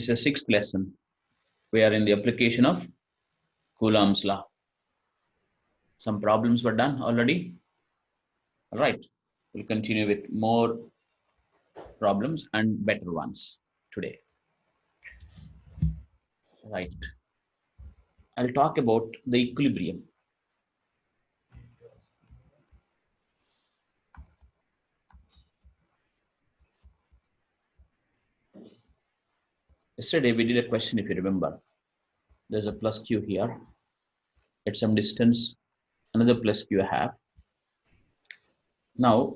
is the 6th lesson. We are in the application of Coulomb's law. Some problems were done already. All right. We'll continue with more problems and better ones today. Right. I'll talk about the equilibrium. Yesterday we did a question, if you remember. There's a plus q here. At some distance, another plus q I have. Now,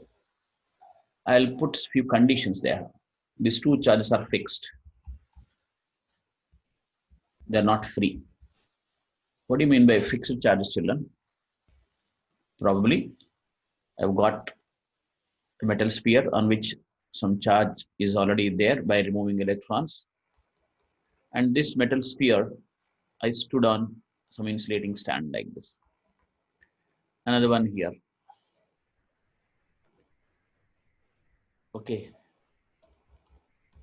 I'll put a few conditions there. These two charges are fixed. They're not free. What do you mean by fixed charges, children? Probably, I've got a metal sphere on which some charge is already there by removing electrons. And this metal sphere, I stood on some insulating stand like this. Another one here. Okay.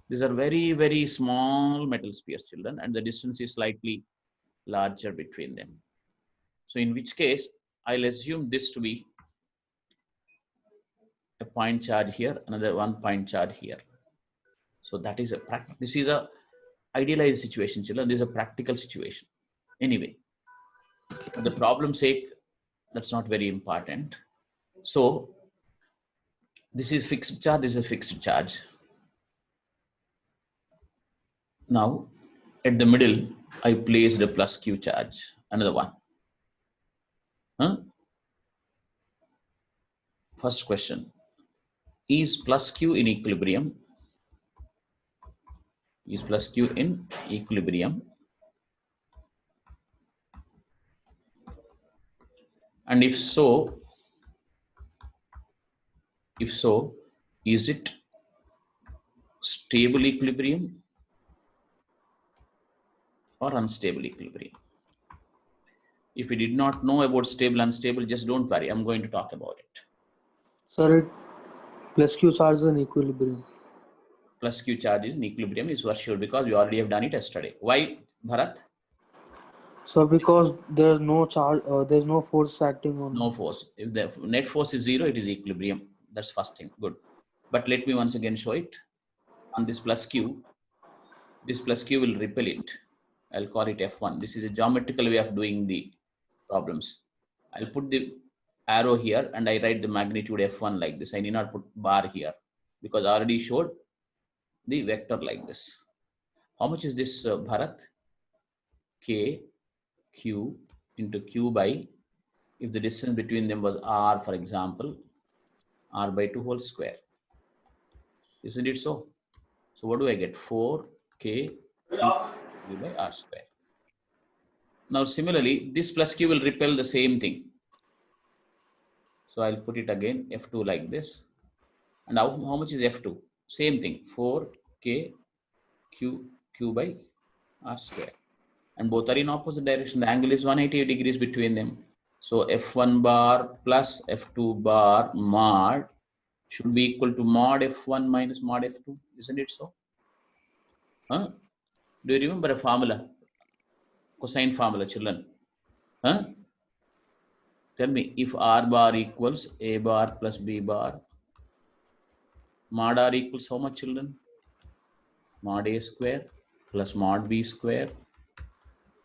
These are very, very small metal spheres, children, and the distance is slightly larger between them. So in which case, I'll assume this to be a point charge here, another 1 point charge here. So that is this is a idealized situation, children. This is a practical situation. Anyway, for the problem's sake, that's not very important. So this is fixed charge, this is a fixed charge. Now, at the middle, I placed a plus q charge, another one. First question, is plus q in equilibrium? Is plus q in equilibrium? And if so, is it stable equilibrium or unstable equilibrium? If you did not know about stable, unstable, just don't worry. I'm going to talk about it. Sir, plus q charge is in equilibrium. Plus q charge is in equilibrium is for sure, because we already have done it yesterday. Why, Bharat? So because there's no charge, there's no force acting on. No force. If the net force is 0, it is equilibrium. That's first thing. Good. But let me once again show it. On this plus q will repel it. I'll call it F1. This is a geometrical way of doing the problems. I'll put the arrow here and I write the magnitude F1 like this. I need not put bar here because I already showed the vector like this. How much is this, Bharat? K q into q by, if the distance between them was r, for example, r by 2 whole square. Isn't it so? So what do I get? 4k q by r square. Now similarly, this plus q will repel the same thing. So I'll put it again, F2 like this. And how much is F2? Same thing, 4k q by r square. And both are in opposite direction. The angle is 180 degrees between them. So F1 bar plus F2 bar mod should be equal to mod F1 minus mod F2. Isn't it so? Huh? Do you remember a formula? Cosine formula, children? Huh? Tell me, if R bar equals A bar plus B bar, mod R equals how much, children? Mod A square plus mod B square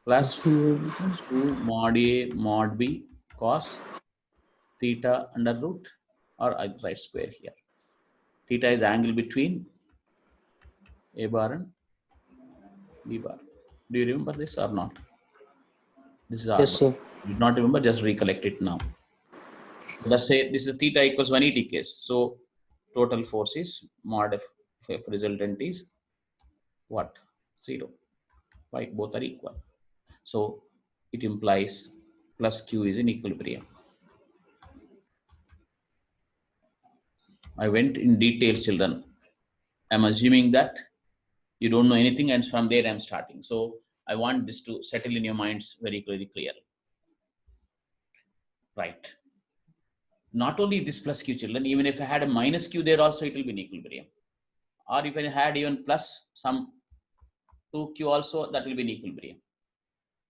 plus 2 mod A mod B cos theta under root, or I write square here. Theta is the angle between A bar and B bar. Do you remember this or not? This is R Yes, bar. sir. You did not remember, just recollect it now. Let's say this is theta equals 180 case. So total force is mod F resultant is what? 0. Why? Both are equal. So it implies plus q is in equilibrium. I went in details, children. I'm assuming that you don't know anything, and from there I'm starting. So I want this to settle in your minds very clearly. Right. Not only this plus q, children, even if I had a minus q there also, it will be in equilibrium. Or if I had even plus some to Q also, that will be in equilibrium.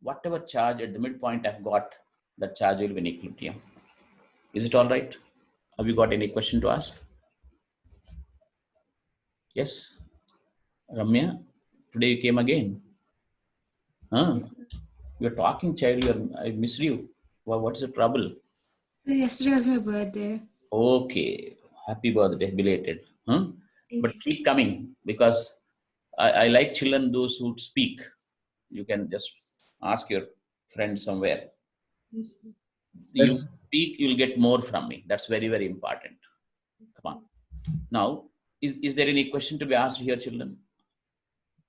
Whatever charge at the midpoint I've got, that charge will be in equilibrium. Is it all right? Have you got any question to ask? Yes? Ramya, today you came again. Huh? Yes, sir. You're talking, child. I miss you. What is the trouble? So yesterday was my birthday. Okay. Happy birthday, belated. Huh? Thank But you, sir. keep coming, because I like children, those who speak. You can just ask your friend somewhere. Yes, sir. You speak, you'll get more from me. That's very, very important. Come on. Now, is there any question to be asked here, children?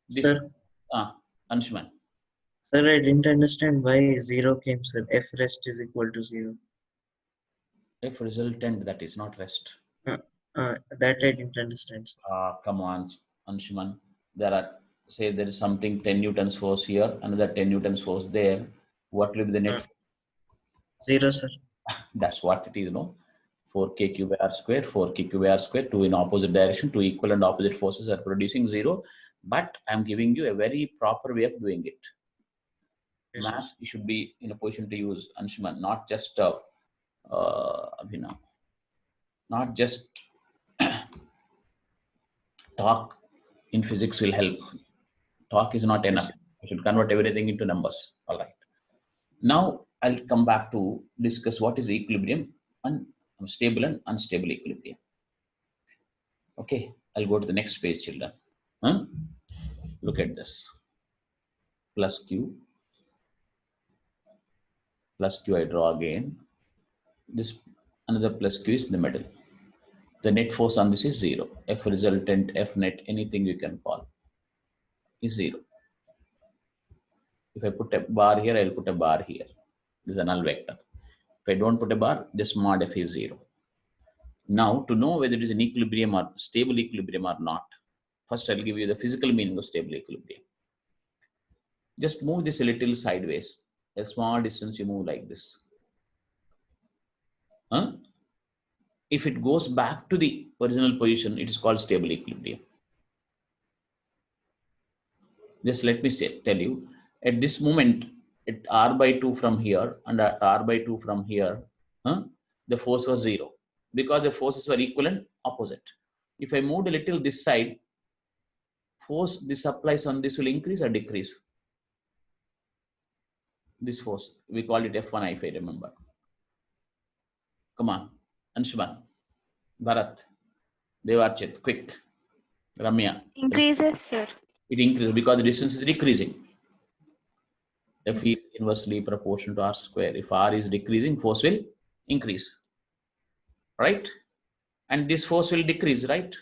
Sir, Anshuman. sir, I didn't understand why 0 came, sir. F rest is equal to 0. If resultant, that is not rest. That I didn't understand, sir. Come on, Anshuman. Say there is something 10 newtons force here, another 10 newtons force there. What will be the net? 0, sir. That's what it is, no? 4k cube r square, 4k cube r square, two in opposite direction, two equal and opposite forces are producing 0. But I'm giving you a very proper way of doing it. Yes, Math, you should be in a position to use, Anshuman, not just not just talk in physics will help. Talk is not enough. You should convert everything into numbers. All right. Now I'll come back to discuss what is equilibrium and stable and unstable equilibrium. Okay, I'll go to the next page, children. Look at this. Plus Q I draw again. This another plus Q is in the middle. The net force on this is 0. F resultant, F net, anything you can call, is 0. If I put a bar here, I'll put a bar here. This is a null vector. If I don't put a bar, this mod F is 0. Now, to know whether it is an equilibrium or stable equilibrium or not, first I'll give you the physical meaning of stable equilibrium. Just move this a little sideways. A small distance you move like this. If it goes back to the original position, it is called stable equilibrium. Just let me tell you, at this moment, at r by 2 from here and at r by 2 from here, the force was 0 because the forces were equal and opposite. If I moved a little this side, force this applies on this will increase or decrease. This force, we call it F1 if I remember. Come on, Anshuman, Bharat, Devarchit, quick, Ramya. Increases, sir. It increases because the distance is decreasing. F is inversely proportional to r square. If r is decreasing, force will increase, right? And this force will decrease, right?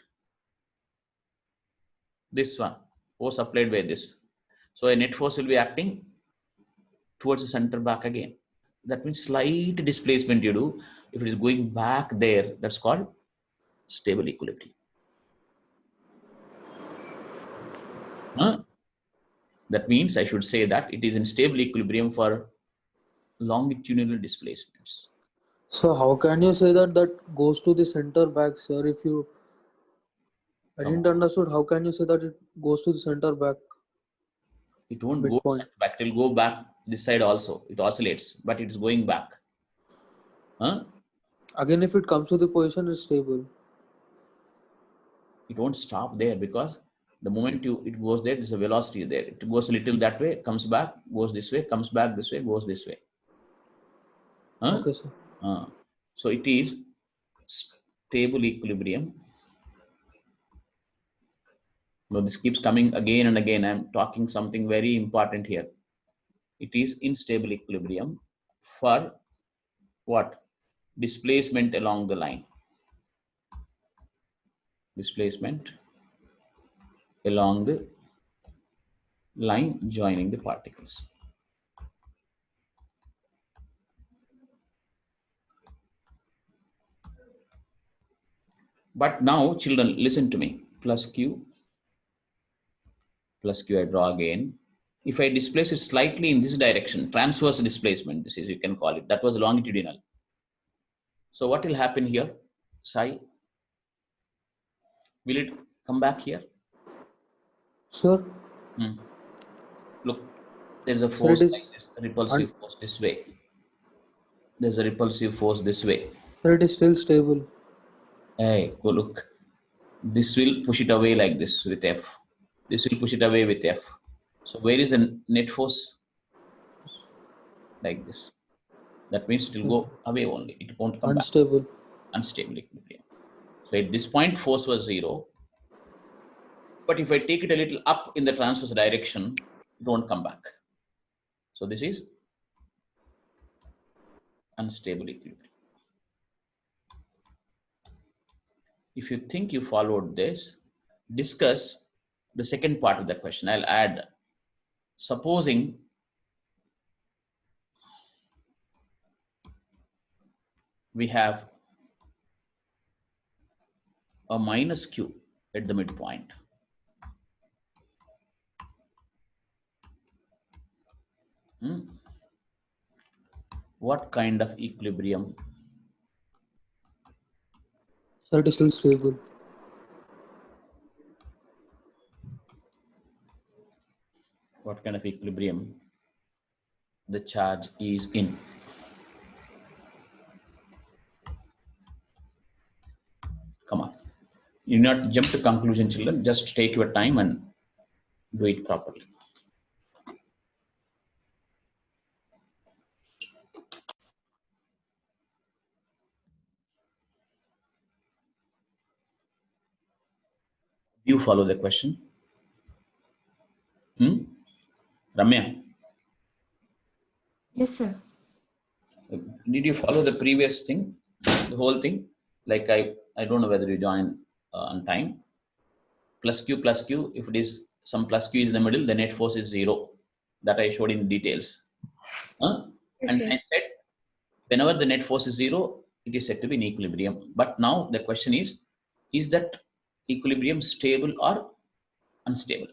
This one, force applied by this. So a net force will be acting towards the center back again. That means slight displacement you do. If it is going back there, that's called stable equilibrium. That means I should say that it is in stable equilibrium for longitudinal displacements. So how can you say that that goes to the center back, sir? If you, I didn't understood. How can you say that it goes to the center back? It won't go center back. It will go back this side also. It oscillates, but it's going back. Again, if it comes to the position, it's stable. It won't stop there because the moment it goes there, there's a velocity there. It goes a little that way, comes back, goes this way, comes back this way, goes this way. Okay, sir. So it is stable equilibrium. Now this keeps coming again and again. I'm talking something very important here. It is in stable equilibrium for what? Displacement along the line. Displacement along the line joining the particles. But now, children, listen to me. Plus Q I draw again. If I displace it slightly in this direction, transverse displacement, this is, you can call it, that was longitudinal. So what will happen here? Psi, will it come back here? Sure. Look, there's a Sir, force it like is this, a repulsive force this way. There's a repulsive force this way. sir, it is still stable. Hey, go look. This will push it away like this with F. This will push it away with F. So where is the net force? Like this. That means it will go away only. It won't come back. Unstable. Unstable equilibrium. So at this point, force was 0. But if I take it a little up in the transverse direction, it won't come back. So this is unstable equilibrium. If you think you followed this, discuss the second part of the question. I'll add, supposing we have a minus q at the midpoint. What kind of equilibrium? Sir, it is still stable. What kind of equilibrium the charge is in? Come on. You not jump to conclusion, children. Just take your time and do it properly. You follow the question. Ramya, Yes, sir. did you follow the previous thing, the whole thing? Like I don't know whether you joined on time. Plus Q, if it is some plus Q is in the middle, the net force is 0. That I showed in details. Yes, And sir. I said, whenever the net force is 0, it is said to be in equilibrium. But now the question is that equilibrium stable or unstable?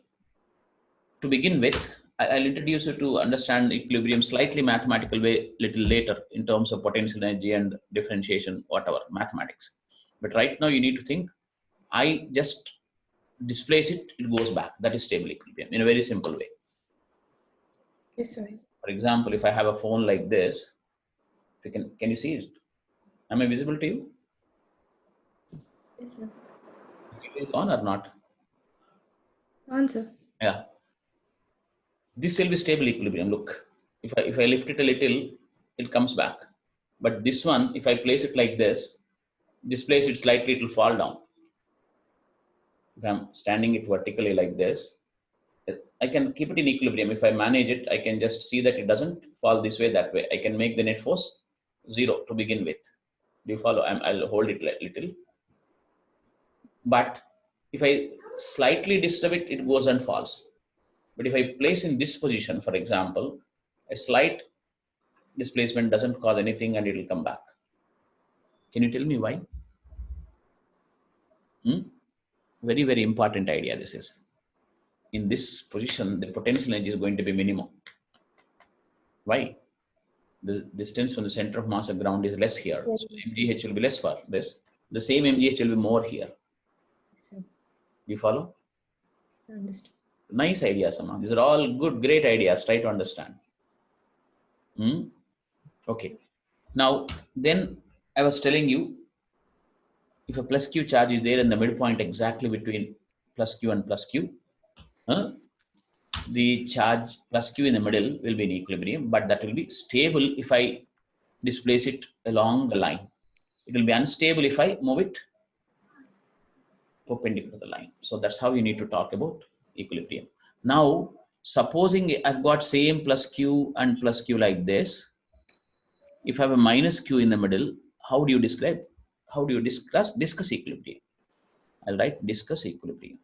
To begin with, I'll introduce you to understand equilibrium slightly mathematical way little later in terms of potential energy and differentiation, whatever, mathematics. But right now you need to think, I just displace it, it goes back. That is stable equilibrium in a very simple way. Yes, sir. For example, if I have a phone like this, can you see it? Am I visible to you? Yes, sir. Is it on or not? Answer. Yeah. This will be stable equilibrium. Look, if I lift it a little, it comes back. But this one, if I place it like this, displace it slightly, it will fall down. If I'm standing it vertically like this, I can keep it in equilibrium. If I manage it, I can just see that it doesn't fall this way, that way. I can make the net force 0 to begin with. Do you follow? I'll hold it a little. But if I slightly disturb it, it goes and falls. But if I place in this position, for example, a slight displacement doesn't cause anything and it will come back. Can you tell me why? Very, very important idea this is. In this position, the potential energy is going to be minimum. Why? The distance from the center of mass of ground is less here. So MGH will be less for this. The same MGH will be more here. Yes, sir. Do you follow? Understood. Nice ideas, Amma. These are all good, great ideas. Try to understand. Okay. Now, then I was telling you, if a plus Q charge is there in the midpoint exactly between plus Q and plus Q, the charge plus Q in the middle will be in equilibrium, but that will be stable if I displace it along the line. It will be unstable if I move it perpendicular to the line. So that's how you need to talk about equilibrium. Now, supposing I've got same plus Q and plus Q like this, if I have a minus Q in the middle, how do you describe? How do you discuss equilibrium? I'll write discuss equilibrium.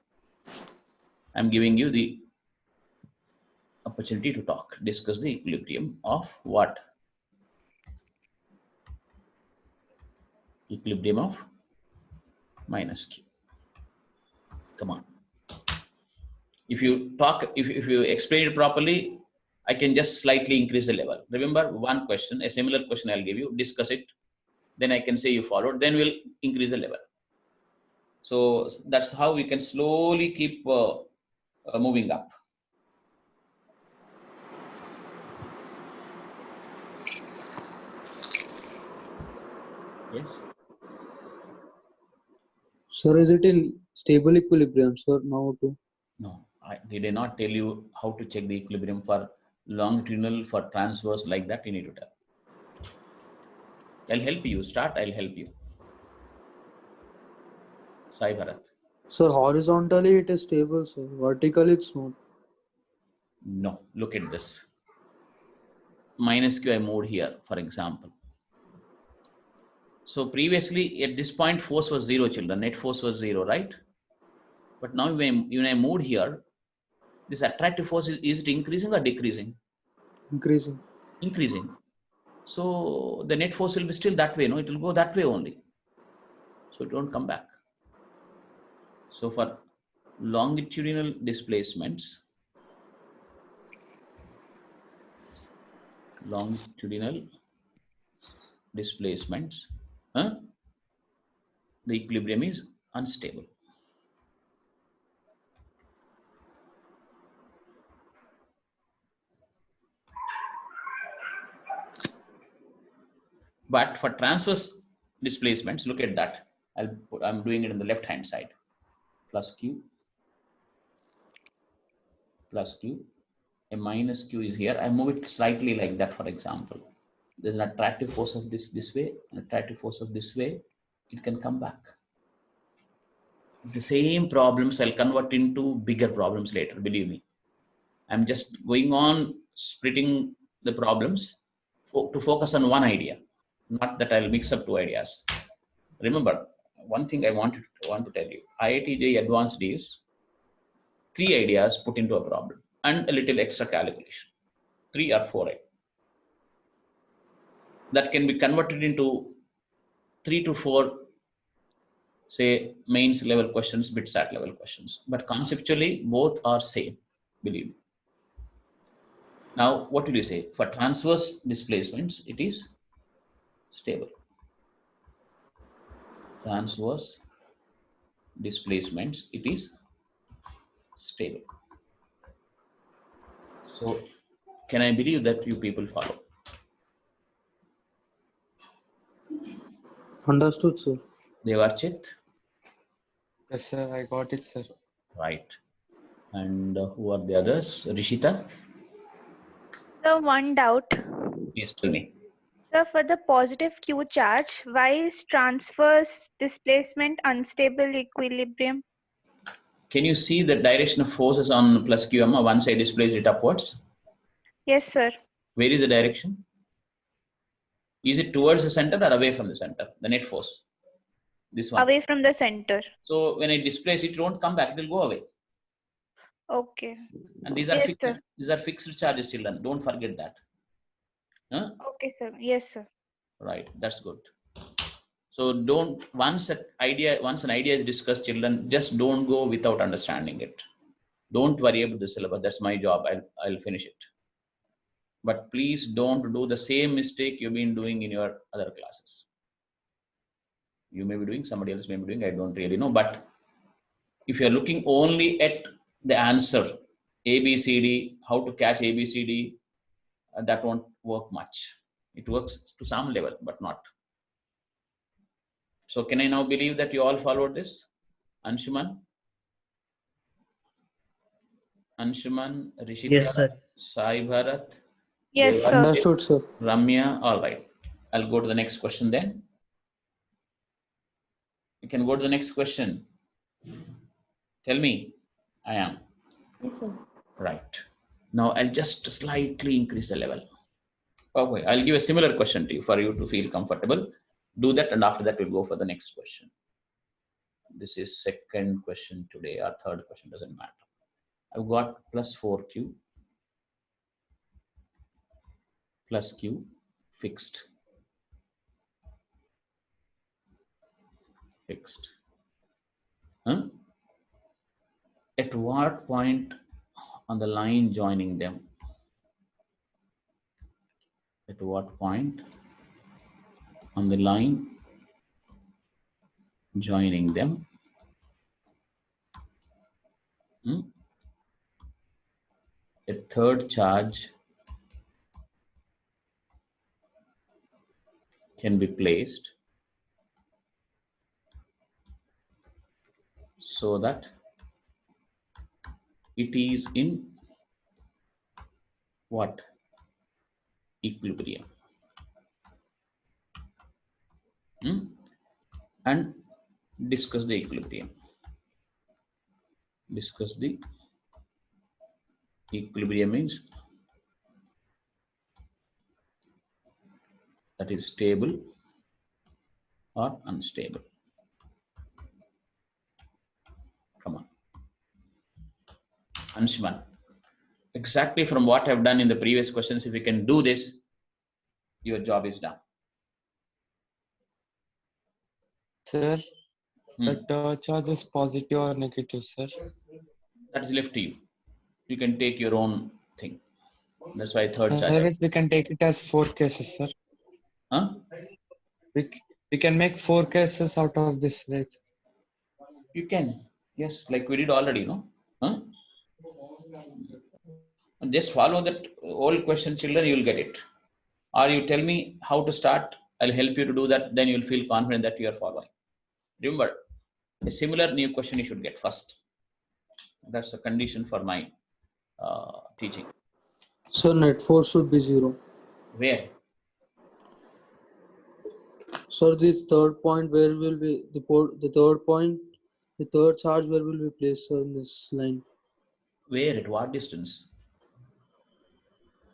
I'm giving you the opportunity to talk. Discuss the equilibrium of what? Equilibrium of minus Q. Come on. If you talk, if you explain it properly, I can just slightly increase the level. Remember one question, a similar question I'll give you, discuss it. Then I can say you followed, then we'll increase the level. So that's how we can slowly keep moving up. Yes. Sir, is it in stable equilibrium, sir, now too? No, did I not tell you how to check the equilibrium for longitudinal, for transverse like that? You need to tell. I'll help you. Start. I'll help you. Sai Bharat. Sir, horizontally it is stable, sir. Vertically it's not. No, look at this. Minus q I moved here, for example. So previously at this point force was 0, children. Net force was 0, right? But now when I moved here, this attractive force is it increasing or decreasing? Increasing. Increasing. So the net force will be still that way. No, it will go that way only. So it won't come back. So for longitudinal displacements, the equilibrium is unstable. But for transverse displacements, look at that. I'm doing it on the left hand side. Plus q, a minus q is here. I move it slightly like that, for example. There's an attractive force of this way, an attractive force of this way. It can come back. The same problems I'll convert into bigger problems later, believe me. I'm just going on splitting the problems to focus on one idea, not that I'll mix up two ideas. Remember, one thing I want to tell you, IIT JEE Advanced is 3 ideas put into a problem and a little extra calculation, 3 or 4 that can be converted into 3 to 4, say, mains level questions, BitSat level questions. But conceptually, both are same, believe me. Now, what did you say? For transverse displacements, it is stable. Transverse displacements, it is stable. So, can I believe that you people follow? Understood, sir. Devarchit? Yes, sir, I got it, sir. Right. And who are the others? Rishita? So one doubt. Please tell me. So for the positive Q charge, why is transverse displacement unstable equilibrium? Can you see the direction of forces on plus QM? Once I displace it upwards. Yes, sir. Where is the direction? Is it towards the center or away from the center? The net force. This one. Away from the center. So when I displace it, it won't come back. It will go away. Okay. And these are Yes, fixed. sir. These are fixed charges, children. Don't forget that. Huh? Okay, sir. Yes, sir. Right. That's good. So don't once an idea is discussed, children, just don't go without understanding it. Don't worry about the syllabus. That's my job. I'll finish it. But please don't do the same mistake you've been doing in your other classes. You may be doing, somebody else may be doing, I don't really know. But if you're looking only at the answer, A, B, C, D, how to catch A, B, C, D, that won't work much. It works to some level, but not. So can I now believe that you all followed this? Anshuman, Rishita, Yes, sir. Sai Bharat, Yes, Devarchit, sir. Understood, sir. Ramya, all right. I'll go to the next question then. You can go to the next question. Tell me. I am. Yes, sir. Right. Now I'll just slightly increase the level. Okay, I'll give a similar question to you for you to feel comfortable. Do that, and after that we'll go for the next question. This is second question today, or third question, doesn't matter. I've got plus 4q plus q fixed. Huh? At what point on the line joining them? At what point on the line joining them? A third charge can be placed so that it is in what? Equilibrium. And discuss the equilibrium. Discuss the equilibrium means that is stable or unstable. Come on. Anshuman, exactly from what I've done in the previous questions, if you can do this, your job is done. Sir, Hmm. the charge is positive or negative, sir? That is left to you. You can take your own thing. That's why third charge. Otherwise, we can take it as 4 cases, sir. Huh? We can make 4 cases out of this, right? You can. Yes, like we did already, no? Huh? And just follow that old question, children, you will get it. Or you tell me how to start, I'll help you to do that, then you'll feel confident that you are following. Remember, a similar new question you should get first. That's the condition for my teaching. So net force should be 0. Where? Sir, this third point, where will be the third point, the third charge, where will be placed, sir, in this line? Where? At what distance?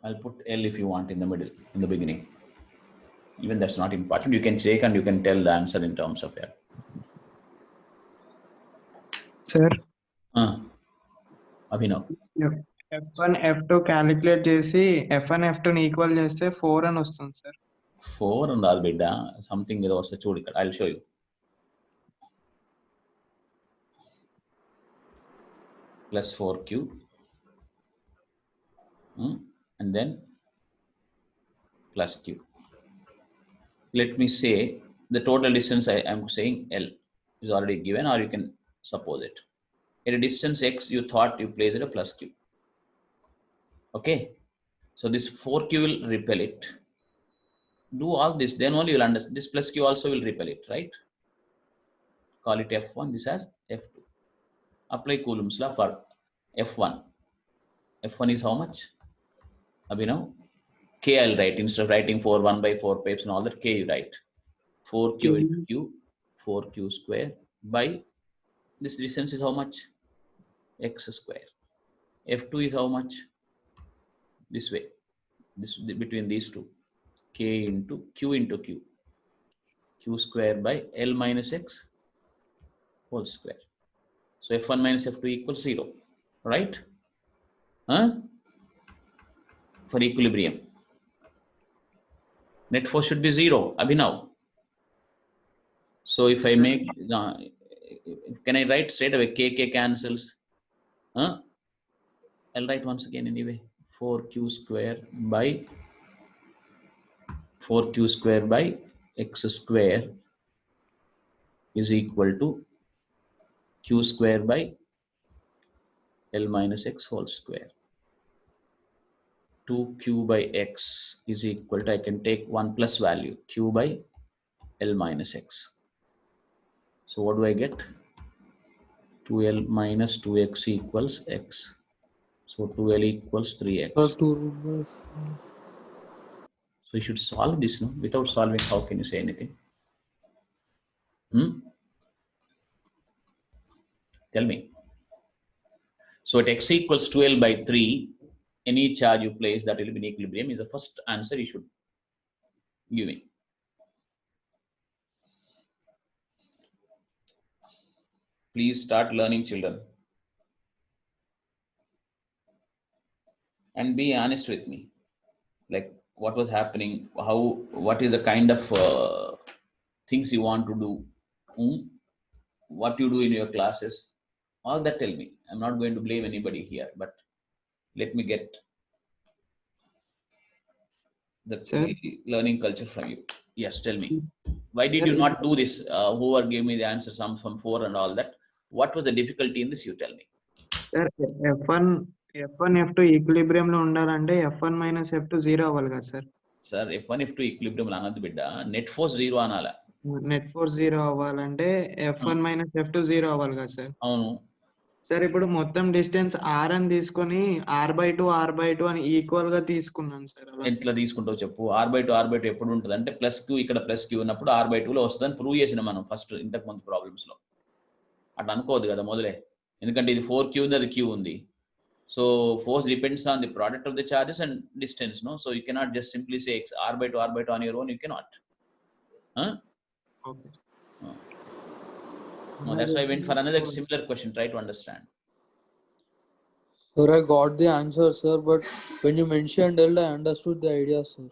I'll put L if you want in the middle, in the beginning. Even that's not important. You can check and you can tell the answer in terms of L. Sir, Abhinav. F1 F2 calculate చేసి F1 F2 equal చేస్తే 4 అని వస్తుంది sir. 4 and all bidda something ఏదో వస్తే చూడు ఇక్కడ. I'll show you. Plus 4q and then plus q. Let me say the total distance I am saying L is already given, or you can suppose it. At a distance x, you thought you place it a plus q. Okay, so this 4q will repel it. Do all this, then only you'll understand. This plus q also will repel it, right? Call it F1, this as F2. Apply Coulomb's law for F1. F1 is how much? Abhinav? K I'll write. Instead of writing 4, 1 by 4 pipes and all that, K you write. 4q into q, 4q square by this distance is how much? X square. F2 is how much? This way. This between these two. K into q. Q square by L minus x whole square. So F1 minus F2 equals 0. Right? Huh? For equilibrium. Net force should be 0. Abhinav. So if I make, can I write straight away? K cancels. Huh? I'll write once again anyway. 4q square by x square is equal to q square by L minus x whole square. 2q by x is equal to, I can take 1 plus value, q by L minus x. So what do I get? 2L minus 2x equals x. So 2L equals 3x. So you should solve this, no? Without solving, how can you say anything? Tell me. So at x equals 2L by 3, any charge you place that will be in equilibrium is the first answer you should give me. Please start learning, children. And be honest with me. Like what was happening, what is the kind of things you want to do, what you do in your classes, all that tell me. I'm not going to blame anybody here, but let me get the learning culture from you. Yes, tell me. Why did you not do this? Whoever gave me the answer, some from 4 and all that. What was the difficulty in this? You tell me. Sir, F1 F2 equilibrium లో ఉండాలంటే F1 minus F2 0 అవ్వాలి కదా sir. Sir F1 F2 equilibrium అనద్దు బిడ్డ, net force 0 అనాల. Net force 0 అవ్వాలంటే F1 minus F2 0 అవ్వాలి కదా sir. అవును. సార్ ఇప్పుడు మొత్తం డిస్టెన్స్ R అని తీసుకొని R/2 అని ఈక్వల్ గా తీసుకున్నాను సార్. అలా ఎట్లా తీసుకుంటావు చెప్పు. R/2 ఎప్పుడు ఉంటుంది అంటే +q ఇక్కడ +q ఉన్నప్పుడు R/2లో వస్తుందని ప్రూవ్ చేసిన మనం ఫస్ట్ ఇంతకు ముందు ప్రాబ్లమ్స్ లో. అట్లా అనుకోవద్దు కదా మొదలే, ఎందుకంటే ఇది 4q ఉంది, అది q ఉంది. So force depends on the product of the charges and distance, no? So you cannot just simply say R/2 on your own, you cannot. Huh? Okay. No, that's why I went for another similar question. Try to understand. Sir, I got the answer, sir, but when you mentioned L, I understood the idea, sir.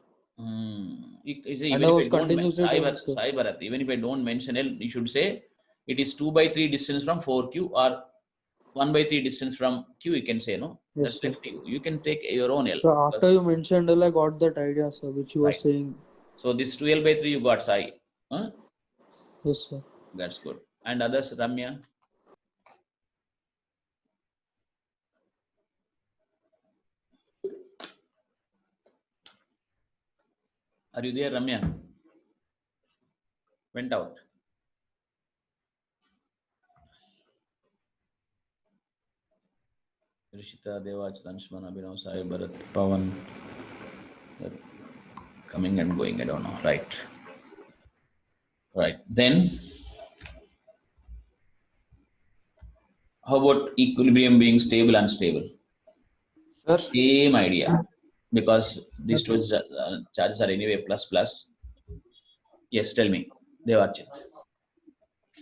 You see, And even I if was I don't continuously doing, sir. Sai Bharat, even if I don't mention L, you should say it is 2/3 distance from 4q or 1/3 distance from q, you can say, no? Yes, That's sir. left to you. You can take your own L. So after you mentioned L, I got that idea, sir, which you were Right. saying. So this 2L/3 you got, Sai. Huh? Yes, sir. That's good. And others, Ramya? Are you there, Ramya? Went out. Rishita, Devach, Lanshman, Abhinav, Sai, Bharat, Pavan. They're coming and going, I don't know. Right. Right. Then, how about equilibrium being stable, unstable? Sir, Same idea. Because these two charges are anyway plus. Yes, tell me, Devachit.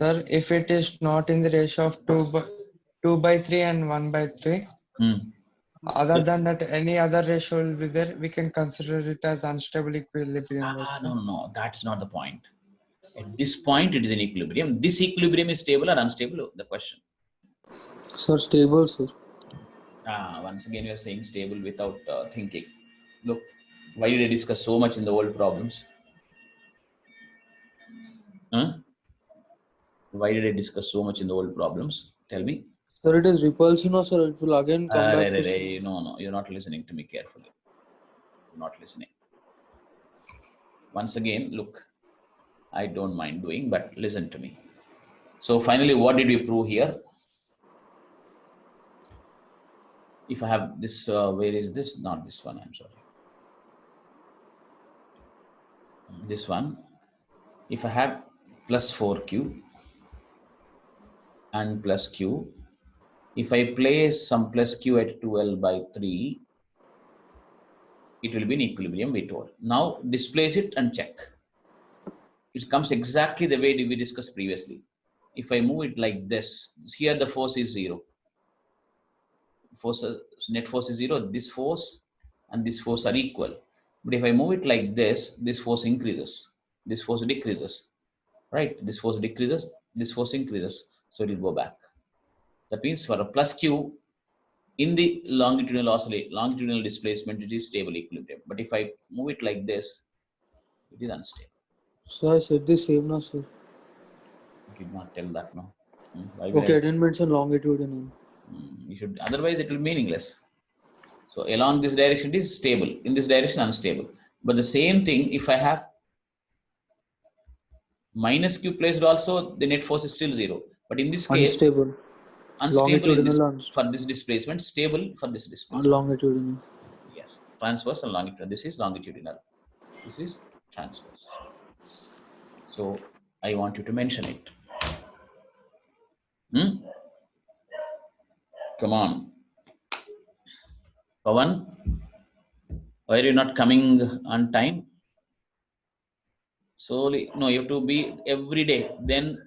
sir, if it is not in the ratio of 2/3 and 1/3, other than that, any other ratio will be there, we can consider it as unstable equilibrium. right, sir? No, that's not the point. At this point, it is in equilibrium. This equilibrium is stable or unstable? The question. Sir, stable, sir. Once again, you are saying stable without thinking. Look, why did I discuss so much in the old problems? Why did I discuss so much in the old problems? Tell me. Sir, it is repulsive, no, sir. It will again come back to. No, you're not listening to me carefully. You're not listening. Once again, look, I don't mind doing, but listen to me. So finally, what did we prove here? If I have this, where is this? Not this one, I'm sorry. This one. If I have plus 4q and plus q, if I place some plus q at 2L/3, it will be in equilibrium, we told. Now displace it and check. It comes exactly the way we discussed previously. If I move it like this, here the force is 0. Net force is 0. This force and this force are equal. But if I move it like this force increases. This force decreases. Right? This force decreases. This force increases. So it will go back. That means for a plus q, in the longitudinal displacement, it is stable equilibrium. But if I move it like this, it is unstable. So I said the same, no, sir. I did not tell that, no. Okay, I didn't mention longitudinal. You should, otherwise it will be meaningless. So along this direction it is stable, in this direction unstable. But the same thing, if I have minus q placed also, the net force is still 0. But in this case, Unstable. unstable in this, Longitudinal for this displacement, stable for this displacement. Longitudinal. Yes, transverse and longitudinal. This is longitudinal. This is transverse. So I want you to mention it. Come on. Pavan, why are you not coming on time? Slowly, no, you have to be every day. Then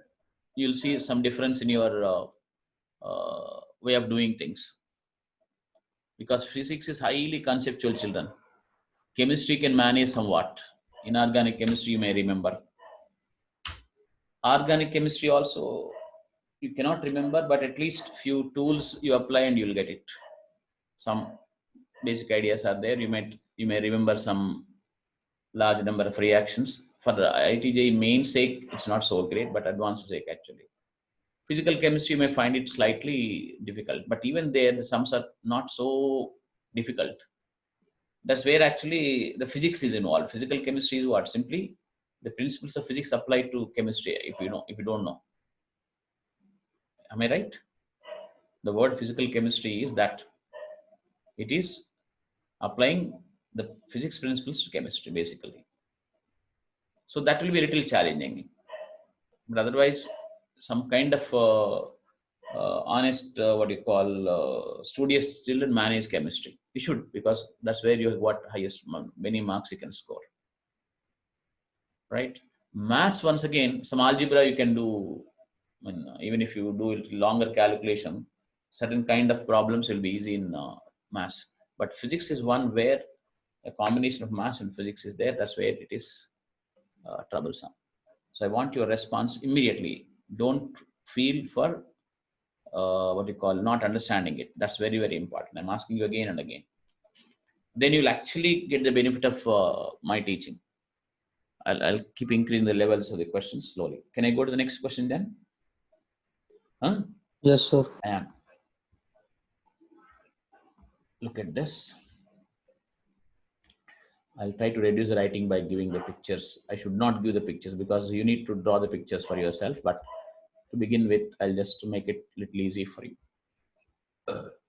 you'll see some difference in your way of doing things. Because physics is highly conceptual, children. Chemistry can manage somewhat. Inorganic chemistry, you may remember. Organic chemistry also, you cannot remember, but at least few tools you apply and you'll get it. Some basic ideas are there. You may remember some large number of reactions. For the IITJ main sake, it's not so great, but advanced sake actually. Physical chemistry, you may find it slightly difficult, but even there, the sums are not so difficult. That's where actually the physics is involved. Physical chemistry is what? Simply The principles of physics apply to chemistry if you don't know. Am I right? The word physical chemistry is that it is applying the physics principles to chemistry, basically. So that will be a little challenging. But otherwise, some kind of honest, studious children manage chemistry. You should, because that's where you have got highest many marks you can score. Right? Maths, once again, some algebra you can do. I mean, even if you do a longer calculation, certain kind of problems will be easy in maths. But physics is one where a combination of maths and physics is there. That's where it is troublesome. So I want your response immediately. Don't feel for not understanding it. That's very, very important. I'm asking you again and again. Then you'll actually get the benefit of my teaching. I'll keep increasing the levels of the questions slowly. Can I go to the next question then? Huh? Yes, sir. I am. Look at this. I'll try to reduce the writing by giving the pictures. I should not give the pictures because you need to draw the pictures for yourself. But to begin with, I'll just make it a little easy for you.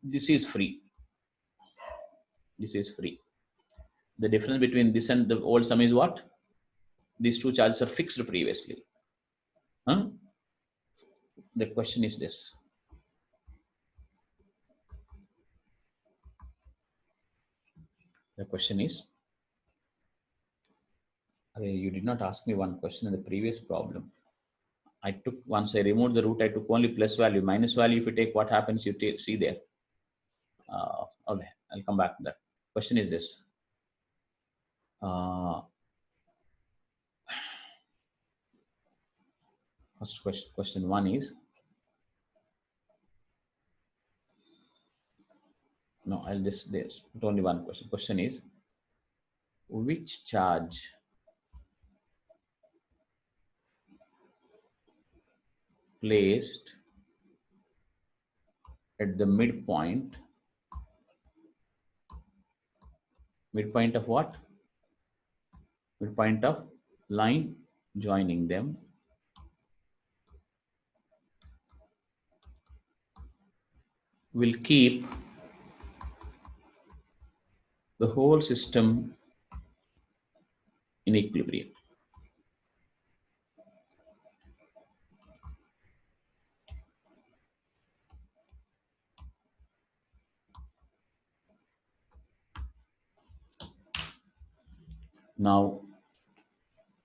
This is free. This is free. The difference between this and the old sum is what? These two charges are fixed previously. Huh? The question is this. The question is, you did not ask me one question in the previous problem. Once I removed the root, I took only plus value. Minus value, if you take, what happens, you see there. Okay, I'll come back to that. Question is this. First question one is, no, I'll just, there's only one question. Question is, which charge placed at the midpoint of what? Midpoint of line joining them will keep the whole system in equilibrium. Now,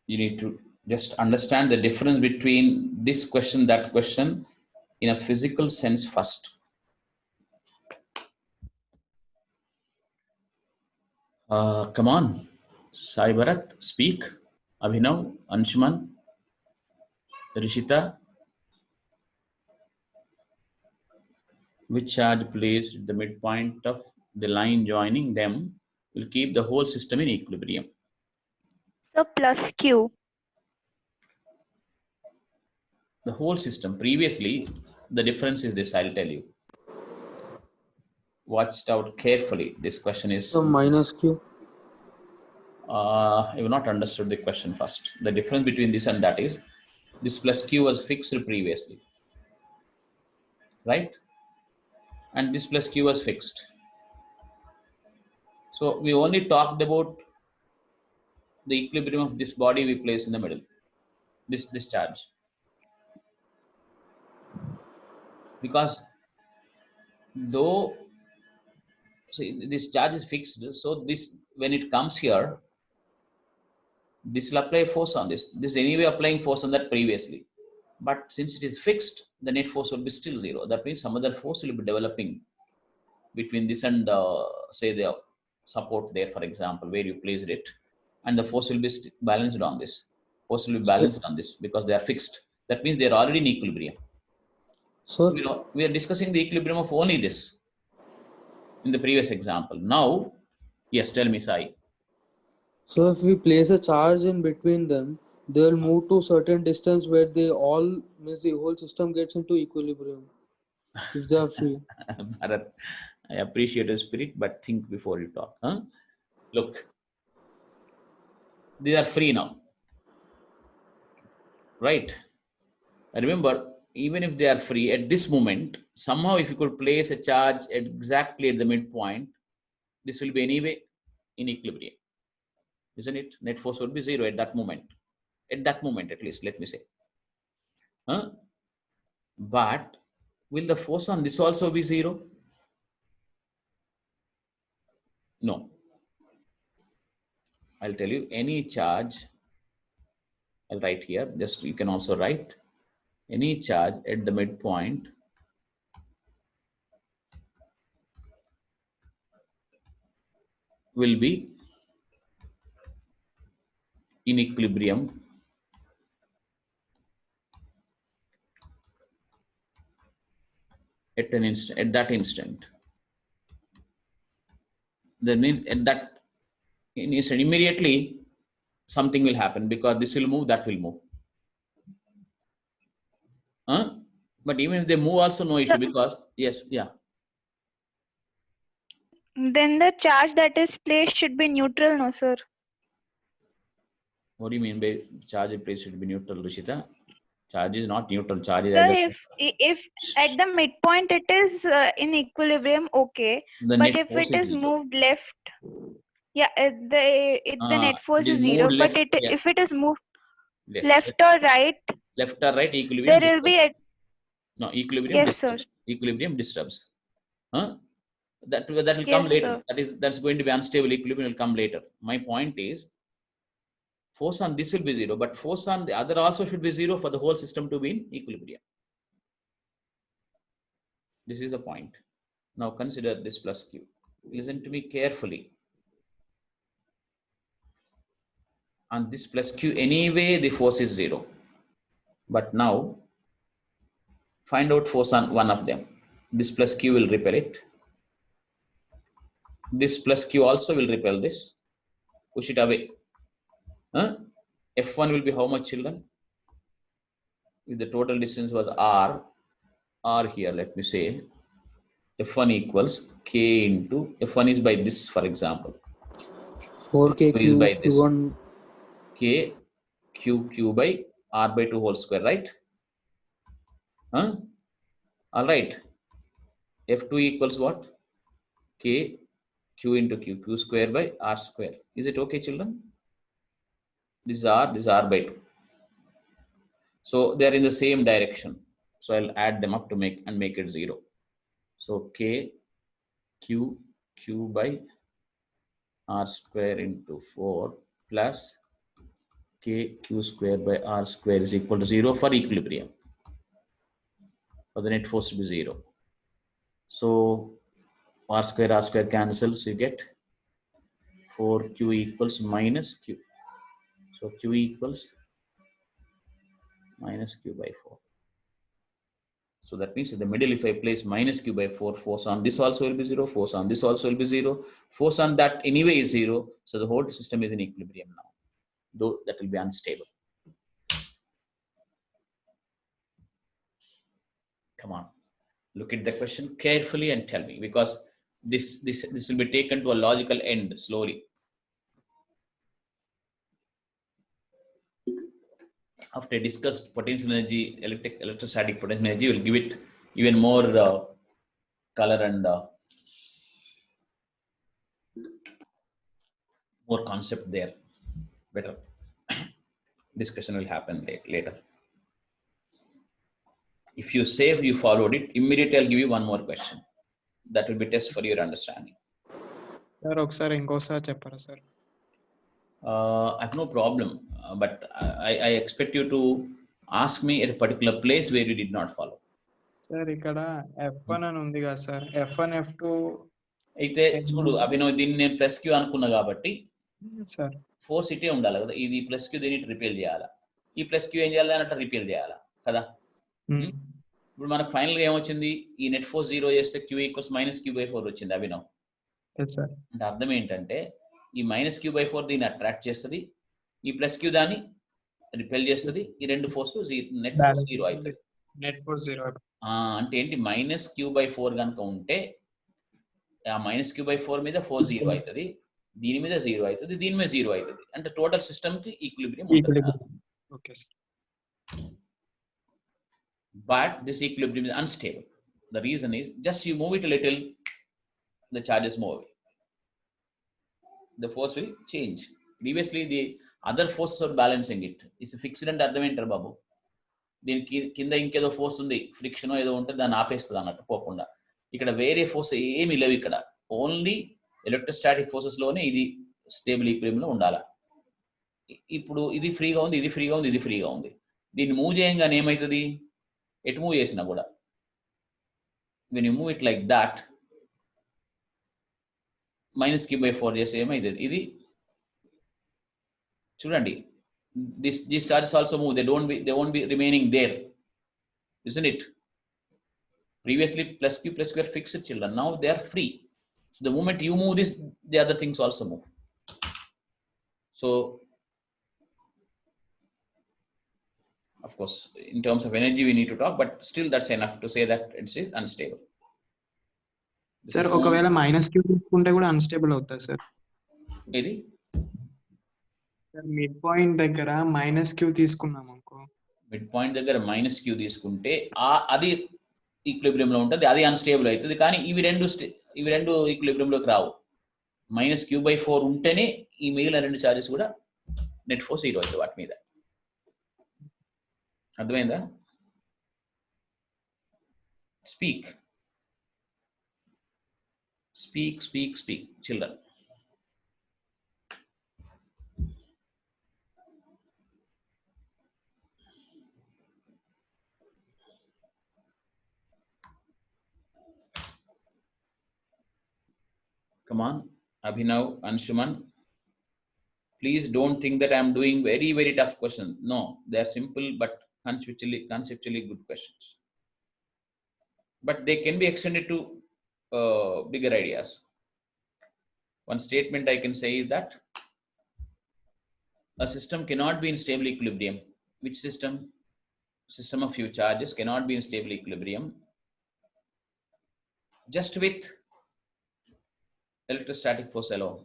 you need to just understand the difference between this question, that question in a physical sense first. Come on, Sai Bharat, speak. Abhinav, Anshuman, Rishita. Which charge placed at the midpoint of the line joining them will keep the whole system in equilibrium? So plus Q. The whole system. Previously, the difference is this, I'll tell you. Watched out carefully. This question is... So minus Q. I have not understood the question first. The difference between this and that is, this plus Q was fixed previously. Right? And this plus Q was fixed. So we only talked about the equilibrium of this body we place in the middle. This charge. Because though this charge is fixed, so this, when it comes here, this will apply force on this. This is anyway applying force on that previously. But since it is fixed, the net force will be still zero. That means some other force will be developing between this and say the support there, for example, where you placed it, and the force will be balanced on this. Force will be balanced on this because they are fixed. That means they are already in equilibrium. So we are discussing the equilibrium of only this in the previous example. Now, yes, tell me, Sai. So if we place a charge in between them, they will move to certain distance where they all means the whole system gets into equilibrium. If they are free. Bharat, I appreciate your spirit, but think before you talk. Huh? Look, these are free now. right? Remember, even if they are free at this moment, somehow if you could place a charge exactly at the midpoint, this will be anyway in equilibrium, isn't it? Net force would be 0 at that moment. At that moment, at least, let me say. Huh? But will the force on this also be 0? No. I'll tell you, any charge, I'll write here, just you can also write, any charge at the midpoint will be in equilibrium at that instant. That means at that instant, immediately something will happen because this will move, that will move. But even if they move, also no issue because yes, yeah. Then the charge that is placed should be neutral, no, sir? What do you mean by charge in place should be neutral, Rushita? Charge is not neutral. Charge is Sir, either if at the midpoint it is in equilibrium, okay. the But net if force it is 0. moved left, yeah, the net force it is is 0. moved But left, yeah. if it is moved Yes. left or right, Left or right, equilibrium there will be disturbs. a No, equilibrium yes, sir. disturbs. Equilibrium disturbs. That will Yes, come later. sir. That's going to be unstable. Equilibrium will come later. My point is, force on this will be 0, but force on the other also should be 0 for the whole system to be in equilibrium. This is the point. Now consider this plus q. Listen to me carefully. On this plus q, anyway, the force is 0. But now, find out force on one of them. This plus q will repel it. This plus q also will repel this. Push it away. F1 will be how much, children? If the total distance was r here, let me say, F1 equals k into, F1 is by this, for example. 4k F2 is by this. q1 K q by r by 2 whole square, right? All right. F2 equals what? K q into q square by r square. Is it okay, children? This is r by 2. So they are in the same direction. So I'll add them up to make it 0. So k q by r square into 4 plus k q square by r square is equal to 0 for equilibrium. For the net force to be 0. So r square cancels, you get 4q equals minus q. So q equals minus q by 4. So that means in the middle, if I place minus q by 4, force on this also will be 0, force on this also will be 0, force on that anyway is 0. So the whole system is in equilibrium now, though that will be unstable. Come on, look at the question carefully and tell me, because this will be taken to a logical end slowly. After I discussed potential energy, electrostatic potential energy, will give it even more color and more concept there. Better discussion will happen later. If you say you followed it, immediately I'll give you one more question. That will be test for your understanding. Sir, ఒకసారి ఇంకోసారి చెప్పరా sir? I have no problem, but I expect you to ask me at a particular place where you did not follow. Sir ఇక్కడ F1 అని ఉంది కదా sir, F1 F2 అయితే చూడు అభినవ్, దీన్ని నేను ప్లస్ క్యూ అనుకున్నా కాబట్టి సార్ ఫోర్స్ ఇటే ఉండాలి కదా. ఇది ప్లస్ క్యూ, దీన్ని రిపేల్ చేయాలా, ఈ ప్లస్ క్యూ ఏం చేయాలి అన్నట్టు రిపేల్ చేయాలా కదా. ఇప్పుడు మనకు ఫైనల్ గా ఏమొచ్చింది, ఈ నెట్ ఫోర్స్ 0 చేస్తే q equals minus q by 4 వచ్చింది అభినవ్. అంటే అర్థం ఏంటంటే ఈ మైనస్ క్యూ బై 4 దీన్ని అట్రాక్ట్ చేస్తుంది, ఈ ప్లస్ క్యూ దాన్ని రిపెల్ చేస్తుంది, ఈ రెండు ఫోర్స్ నెట్ ఫోర్స్ 0 అవుతుంది. నెట్ ఫోర్స్ 0 అంటే ఏంటి, మైనస్ క్యూ బై 4 కనుక ఉంటే ఆ మైనస్ క్యూ బై 4 మీద ఫోర్స్ 0 అవుతుంది, దీని మీద 0 అవుతుంది, దీని మీద 0 అవుతుంది. అంటే టోటల్ సిస్టమ్ కి ఈక్విలిబ్రియం ఉంటుంది. Okay sir. but this equilibrium is unstable. The reason is just you move it a little, the charges move away. The force will change. Previously, the other forces are balancing it. It's a fixed and అర్థం ఏంటారు బాబు, దీనికి కింద ఇంకేదో force ఉంది, friction ఏదో ఉంటే దాన్ని ఆపేస్తుంది అన్నట్టు పోకుండా. ఇక్కడ వేరే ఫోర్స్ ఏమి లేవు. ఇక్కడ ఓన్లీ ఎలక్ట్రోస్టాటిక్ ఫోర్సెస్ లోనే ఇది స్టేబుల్ ఈక్విలిబ్రియం లో ఉండాలి. ఇప్పుడు ఇది ఫ్రీగా ఉంది, ఇది ఫ్రీగా ఉంది, ఇది ఫ్రీగా ఉంది. దీన్ని మూవ్ చేయంగానే ఏమవుతుంది, ఎటు మూవ్ చేసినా కూడా when you move it like that, minus q/4 చేస్తే ఏమైతుంది, ఇది చూడండి, these charges also move, they won't be remaining there, isn't it? Previously plus q plus q are fixed, children, now they are free. So the moment you move this, the other things also move. So of course in terms of energy we need to talk, but still that's enough to say that it's unstable. Sir ఒకవేళ -q తీసుకుంటే కూడా unstable అవుతుంది sir. ఇది mid point దగ్గర -q తీసుకున్నాం అనుకో, mid point దగ్గర -q తీసుకుంటే అది ఈక్విలిబ్రియం లో ఉంటుంది, అది అన్స్టేబుల్ అవుతుంది. కానీ ఇవి రెండు ఈక్విలిబ్రియం లోకి రావు. -q/4 ఉంటేనే ఈ మిగిలిన రెండు చార్జెస్ కూడా నెట్ ఫోర్స్ 0 అవుతుంది వాటి మీద. అర్థమైందా? Speak children. Come on, Abhinav, Anshuman, please don't think that I'm doing very, very tough questions. No, they are simple but conceptually good questions. But they can be extended to bigger ideas. One statement I can say is that a system cannot be in stable equilibrium. Which system? System of few charges cannot be in stable equilibrium just with electrostatic force alone.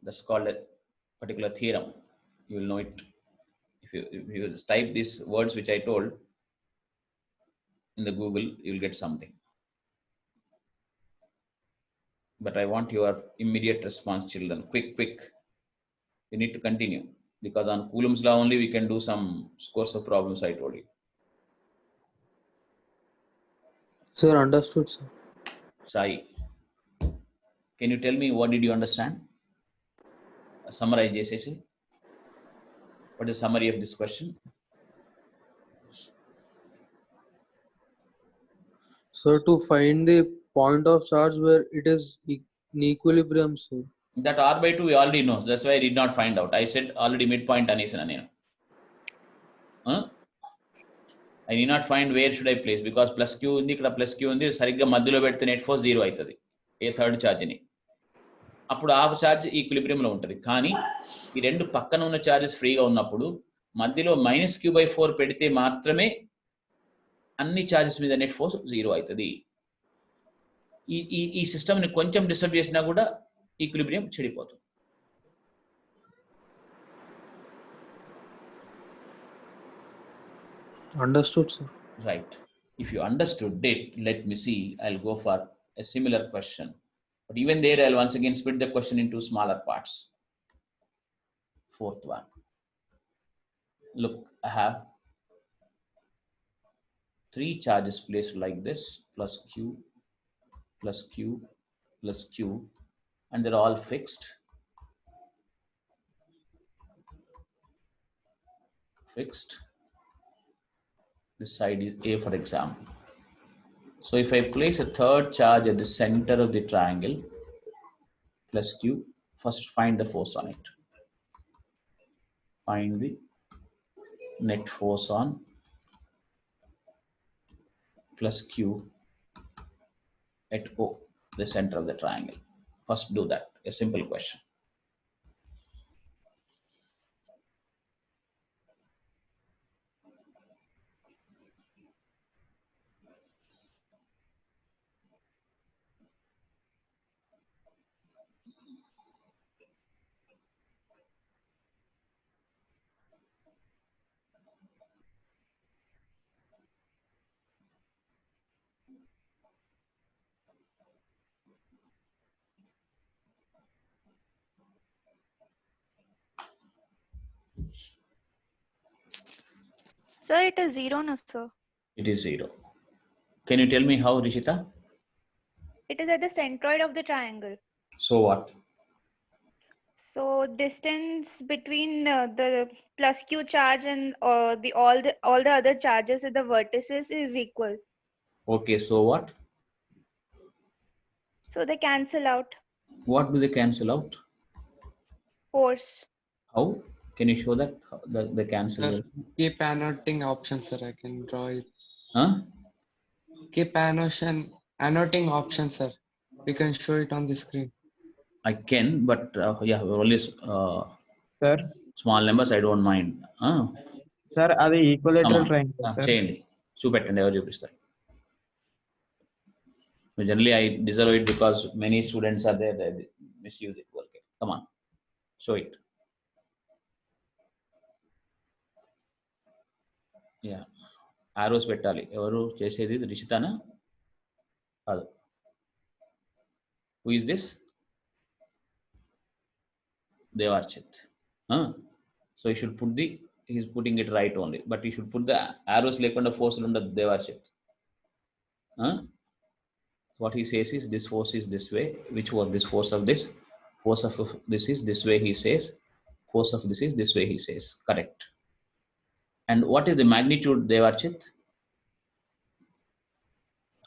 That's called a particular theorem. You will know it if you type these words which I told in the Google, you will get something. But I want your immediate response, children. Quick. You need to continue, because on Coulomb's law only we can do some scores of problems I told you. Sir, understood, sir. Sai, can you tell me what did you understand? Summarize JCC. What is the summary of this question? Sir, to find the point of charge where it is in equilibrium, sir. That r/2 we already know. That's why I did not find out. I said already midpoint అనేసిన నేను. I need not find where should I place, because plus q ఉంది, ఇక్కడ plus q ఉంది, సరిగ్గా మధ్యలో పెడితే net force 0 అవుతుంది ఏ third ఛార్జ్ని. అప్పుడు ఆ ఛార్జ్ ఈక్విలిబ్రియంలో ఉంటుంది. కానీ ఈ రెండు పక్కన ఉన్న ఛార్జెస్ ఫ్రీగా ఉన్నప్పుడు మధ్యలో -q/4 పెడితే మాత్రమే అన్ని ఛార్జెస్ మీద నెట్ ఫోర్స్ 0 అవుతుంది. ఈ సిస్టమ్ని కొంచెం డిస్టర్బ్ చేసినా కూడా ఈక్విలిబ్రియం చెడిపోతుంది. Understood, sir. Right. If you understood it, let me see. I'll go for a similar question. But even there, I'll once again split the question into smaller parts. Fourth one. Look, I have 3 charges placed like this, plus q, plus q, plus q, and they're all fixed. This side is A, for example. So if I place a third charge at the center of the triangle, plus q, first find the force on it. Find the net force on plus q at O, the center of the triangle. First do that, a simple question. Sir, it is 0, no, sir. It is 0. Can you tell me how, Rishita? It is at the centroid of the triangle. So what? So distance between the plus q charge and all the other charges at the vertices is equal. Okay, so what? So they cancel out. What do they cancel out? Force. How? Can you show that? How the cancel Sir, will? keep annotating options, sir. I can draw it. Huh? Keep annotating options, sir. We can show it on the screen. I can, but yeah, only sir small numbers I don't mind. Sir అది Come equilateral on. Triangle sir. చేయండి, చూపెట్టండి, ఎవరు చూపిస్తారు. Generally, I deserve it because many students are there that misuse it. Okay. Come on, show it. Yeah, arrows పెట్టాలి. ఎవరు చేసేది? రిషితానా? కాదు. Who is this? Devarchit. So you should put the, he's putting it right only, but you should put the arrows lekunda force under Devarchit. What he says is this force is this way. Which was this force of this? Force of this is this way, he says. Force of this is this way, he says. Correct. And what is the magnitude, Devarchit?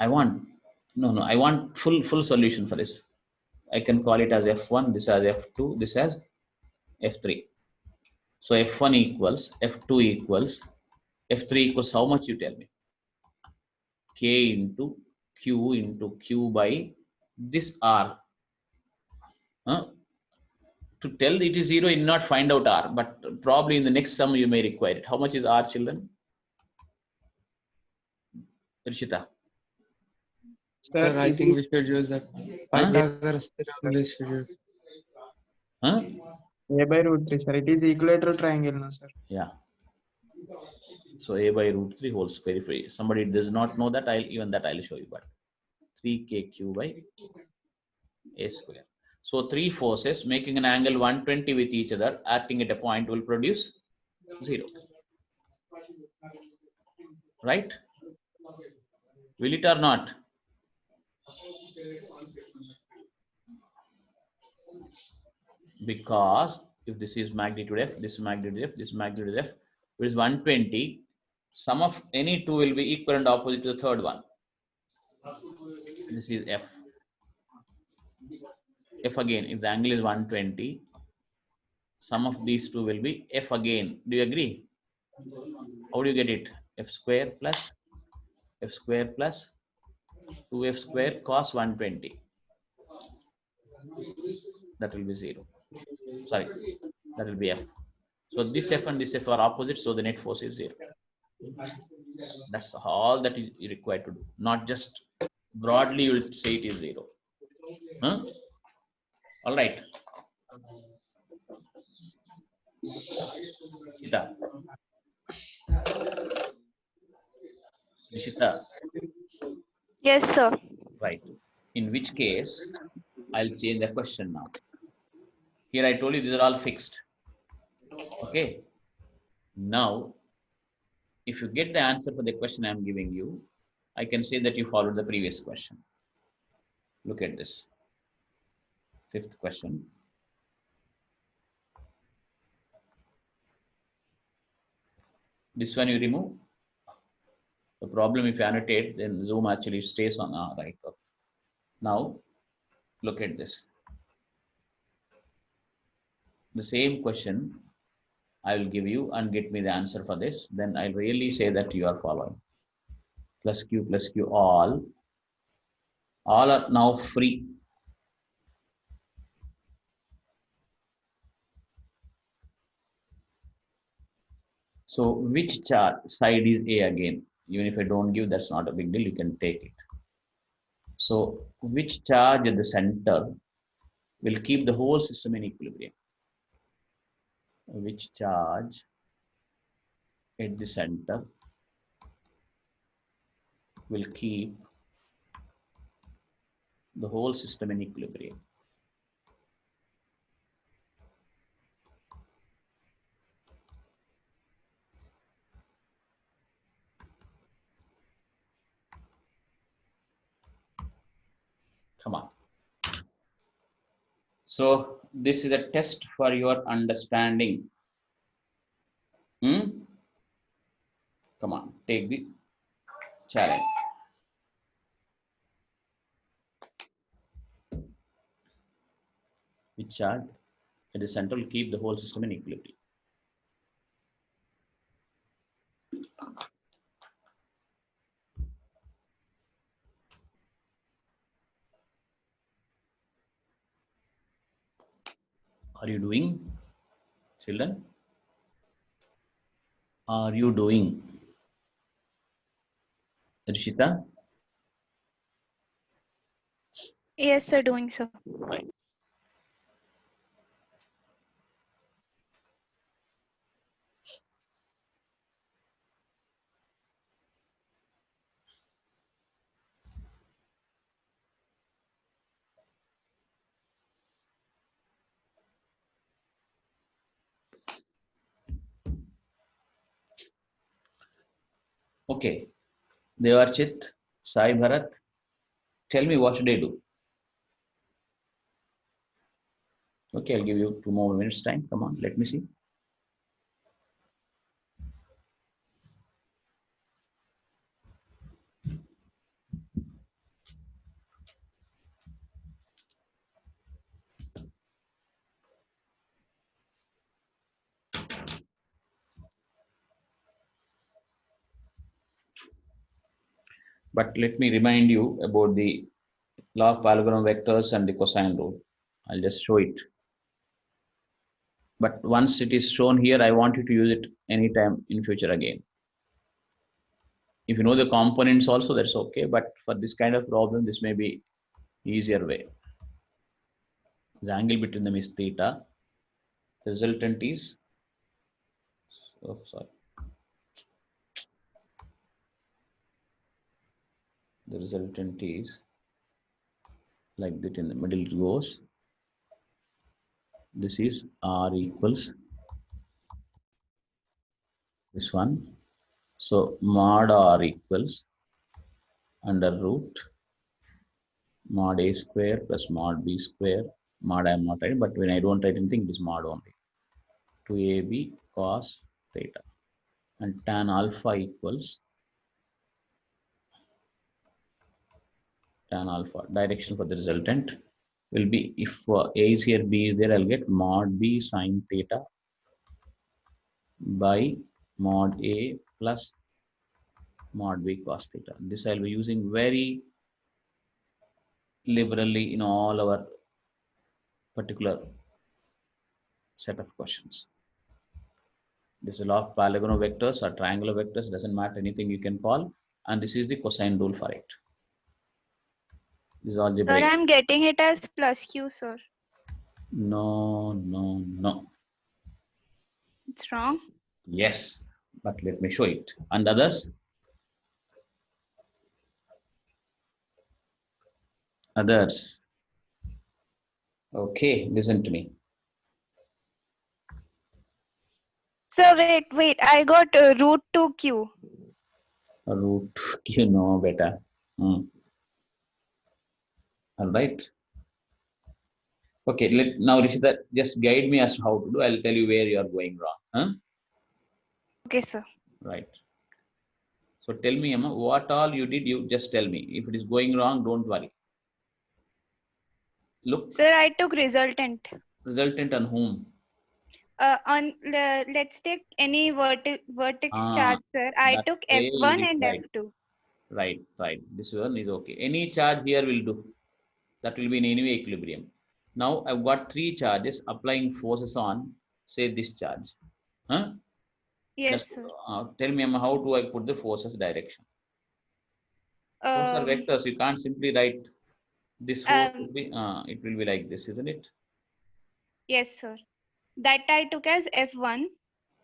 I want full solution for this. I can call it as F1, this as F2, this as F3. So F1 equals, F2 equals, F3 equals how much, you tell me? K into Q by this R. To tell it is 0, you will not find out R, but probably in the next sum you may require it. How much is R, children? Rishita? Sir, I think we should use that. Pythagoras theorem we should use. a/√3 sir. It is equilateral triangle నా sir. Yeah. So a by root 3 whole square. If somebody does not know that, I'll show you. But 3kq by a square. So 3 forces making an angle 120 with each other acting at a point will produce 0. Right? Will it or not? Because if this is magnitude f, this is magnitude f, this is magnitude f, it is 120. Sum of any two will be equal and opposite to the third one. This is f. F again, if the angle is 120, sum of these two will be f again. Do you agree? How do you get it? F square plus 2f square cos 120. That will be 0. Sorry, that will be f. So this f and this f are opposite, so the net force is 0. That's all that is required to do. Not just broadly you will say it is 0. All right. Nishita. Yes, sir. Right. In which case, I'll change the question now. Here I told you these are all fixed. Okay. Now, if you get the answer for the question I'm giving you, I can say that you followed the previous question. Look at this. 5th question. This one you remove. The problem, if you annotate, then zoom actually stays on right. Now, look at this. The same question I will give you and get me the answer for this. Then I'll really say that you are following. Plus Q, all are now free. So which side is A again? Even if I don't give, that's not a big deal. You can take it. So which charge at the center will keep the whole system in equilibrium? Which charge at the center will keep the whole system in equilibrium? Come on. So this is a test for your understanding. Come on, take the challenge. Which charge at the center will keep the whole system in equilibrium. Are you doing, children? Are you doing? Rishita? Yes, sir, doing so. Right. Okay. Devarchit, Sai Bharat, tell me what should I do? Okay, I'll give you 2 more minutes time. Come on, let me see. But let me remind you about the law of parallelogram vectors and the cosine rule. I'll just show it. But once it is shown here, I want you to use it anytime in future again. If you know the components also, that's okay. But for this kind of problem, this may be easier way. The angle between them is theta. The resultant is, oh, sorry. The resultant is like that. In the middle it goes. This is R equals this one. So mod R equals under root mod A square plus mod B square. Mod I am not writing, but when I don't write anything, it is mod only. 2AB cos theta. And tan alpha equals tan alpha. Direction for the resultant will be, if A is here, B is there, I'll get mod B sine theta by mod A plus mod B cos theta. This I'll be using very liberally in all our particular set of questions. This is a law of parallelogram vectors or triangular vectors, doesn't matter, anything you can call. And this is the cosine rule for it. This is Sir, algebraic. I'm getting it as plus q, sir. No. It's wrong. Yes, but let me show it. And others? Others. Okay, listen to me. Sir, wait. I got root 2q. Root, you know better. All right. Okay, now Rishita, just guide me as to how to do. I'll tell you where you are going wrong. Huh? Okay, sir. Right. So tell me, Emma, what all you did, you just tell me. If it is going wrong, don't worry. Look, Sir, I took resultant. resultant on whom? Let's take any vertex charge, sir. I That's took very F1 and right. F2. Right. This one is okay. Any charge here will do. That will be in any way equilibrium. Now I've got 3 charges applying forces on, say, this charge. Huh? Yes, Just, sir. tell me, Emma, how do I put the forces direction? Those are vectors. You can't simply write this force will be, it will be like this, isn't it? Yes, sir. That I took as F1.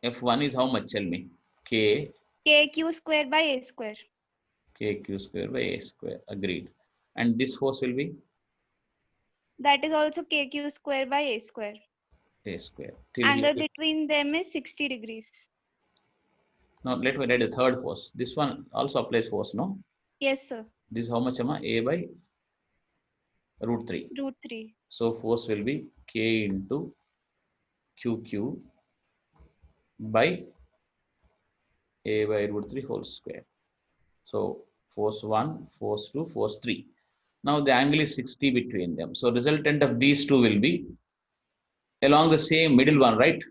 F1 is how much? Tell me. K. KQ square by A square. KQ square by A square. Agreed. And this force will be? That is also KQ square by A square. A square. Till Angle here. between them is 60 degrees. Now let me write the third force. This one also applies force, no? Yes, sir. This is how much, Emma? A by? Root 3. Root 3. So force will be K into QQ by A by root 3 whole square. So force 1, force 2, force 3. Now the angle is 60 between them. So resultant of these two will be along the same middle one, right?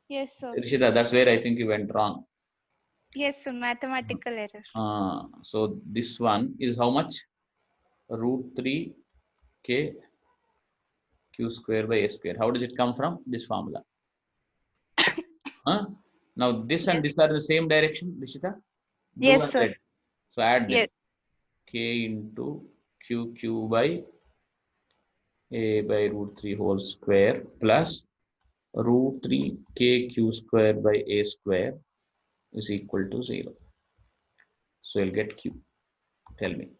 Yes, sir. Rishita, that's where I think you went wrong. Yes, sir. Mathematical error. So this one is how much? Root 3 K Q square by A square. How does it come from? This formula. Now this and this are in the same direction, Rishita? Blue Yes, and sir. red. So add them. Yes. K into QQ by A by root 3 whole square plus root 3 KQ square by A square is equal to 0. So you'll get Q. Tell me.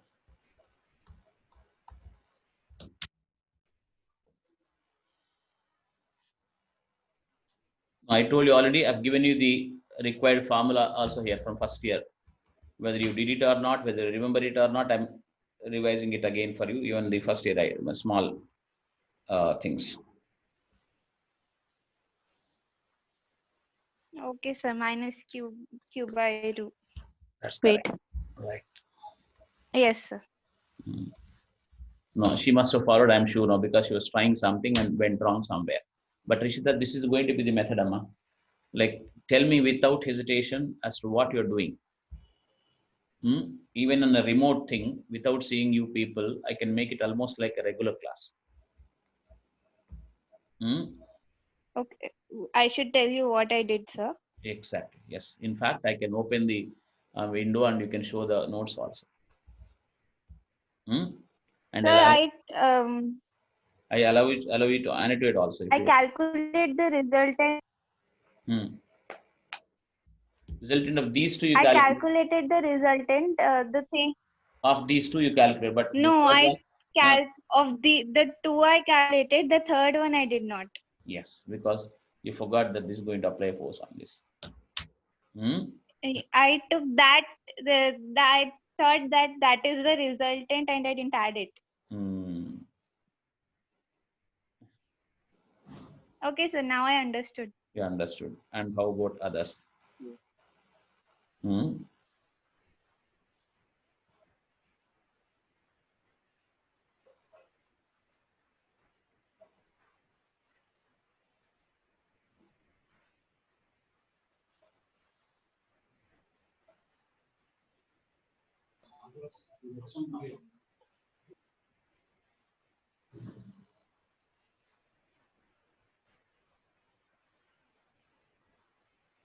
I told you already, I've given you the required formula also here from first year. Whether you did it or not, whether you remember it or not, I'm revising it again for you. Even the first year, right? Small things. Okay, sir. Minus Q by root. That's Wait. correct. Right. Yes, sir. No, she must have followed, I'm sure, no, because she was trying something and went wrong somewhere. But Rishita, this is going to be the method, Amma. Like, tell me without hesitation as to what you're doing. Even on a remote thing, without seeing you people, I can make it almost like a regular class. Okay. I should tell you what I did, sir. Exactly. Yes. In fact, I can open the window and you can show the notes also. And Sir, I allow you to annotate also. I calculate the resultant. Resultant of these two you I calculate. calculated the resultant. The thing. Of these two you calculate, but no, of the two I calculated. The third one I did not. Yes, because you forgot that this is going to apply force on this. I took that. I thought that is the resultant, and I didn't add it. Okay, so now I understood. You understood. And how about others?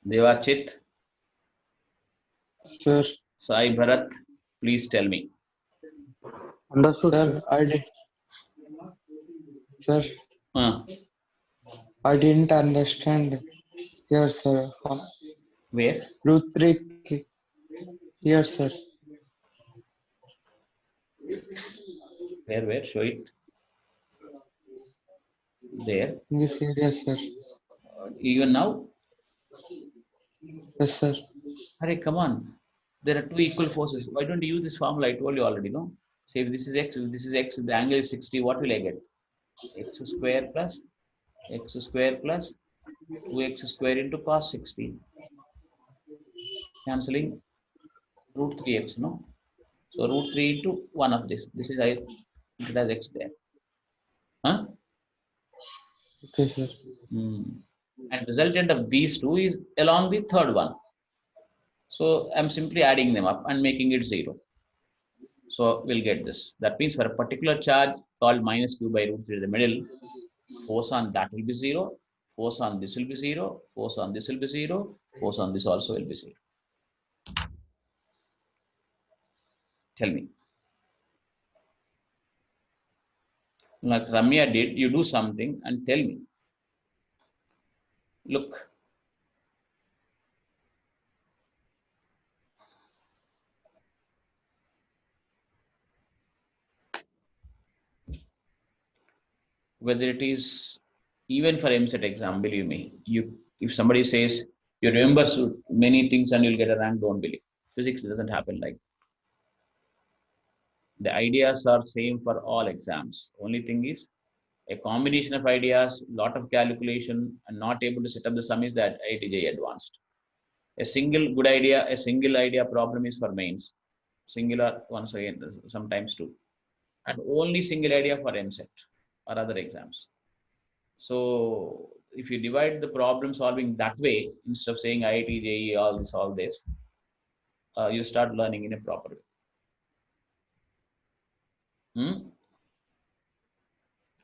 Devachit. Sir. Sai Bharat, please tell me. Understood, sir. I did. Sir. I didn't understand. Here, sir. Where? Root 3. Here, sir. Where? Show it. There. This area, sir. Even now? Yes, sir. Hurry, come on. There are two equal forces. Why don't you use this formula? I told you already, no? Say if this is x, if this is x, if the angle is 60, what will I get? X square plus 2x square into cos 60. Cancelling root 3x, no? So root 3 into 1 of this. This is it has x there. Okay, sir. And resultant of these two is along the third one. So I'm simply adding them up and making it 0. So we'll get this. That means for a particular charge called minus q by root 3 in the middle, force on that will be 0, force on this will be 0, force on this will be 0, force on this also will be 0. Tell me. Like Ramya did, you do something and tell me. Look. Whether it is even for MSET exam, believe me, if somebody says you remember many things and you'll get a rank, don't believe. Physics doesn't happen like that. The ideas are same for all exams. Only thing is a combination of ideas, lot of calculation, and not able to set up the sum is that IITJ advanced. A single good idea, a single idea problem is for mains. Singular once again, sometimes two. And only single idea for MSET or other exams. So if you divide the problem solving that way, instead of saying IIT, JEE, all this, you start learning in a proper way.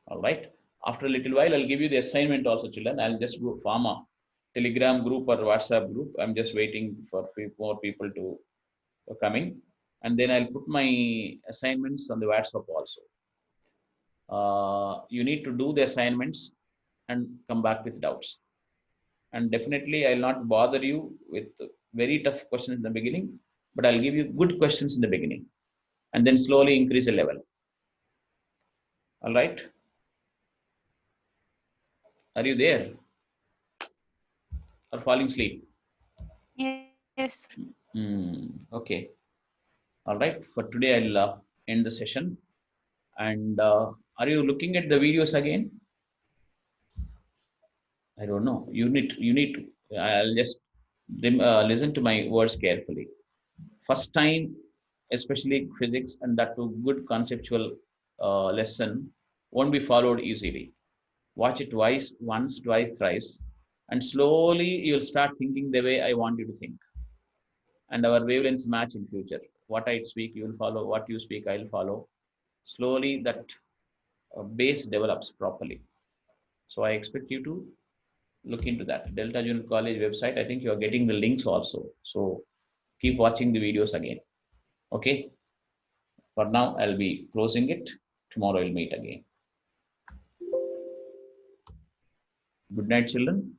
All right. After a little while, I'll give you the assignment also, children. I'll just go form a Telegram group or WhatsApp group. I'm just waiting for more people to coming, and then I'll put my assignments on the WhatsApp also. You need to do the assignments and come back with doubts. And definitely, I'll not bother you with very tough questions in the beginning, but I'll give you good questions in the beginning, and then slowly increase the level. All right. Are you there? Or falling asleep? Yes. Okay. All right. For today, I'll end the session. And are you looking at the videos again? I don't know. You need to. I'll just listen to my words carefully. First time, especially physics, and that too good conceptual lesson won't be followed easily. Watch it once, twice, thrice, and slowly you'll start thinking the way I want you to think. And our wavelengths match in future. What I speak, you will follow. What you speak, I'll follow. Slowly, that base develops properly. So I expect you to look into that. Delta Junior College website. I think you are getting the links also. So keep watching the videos again. Okay. For now, I'll be closing it. Tomorrow we'll meet again. Good night, children.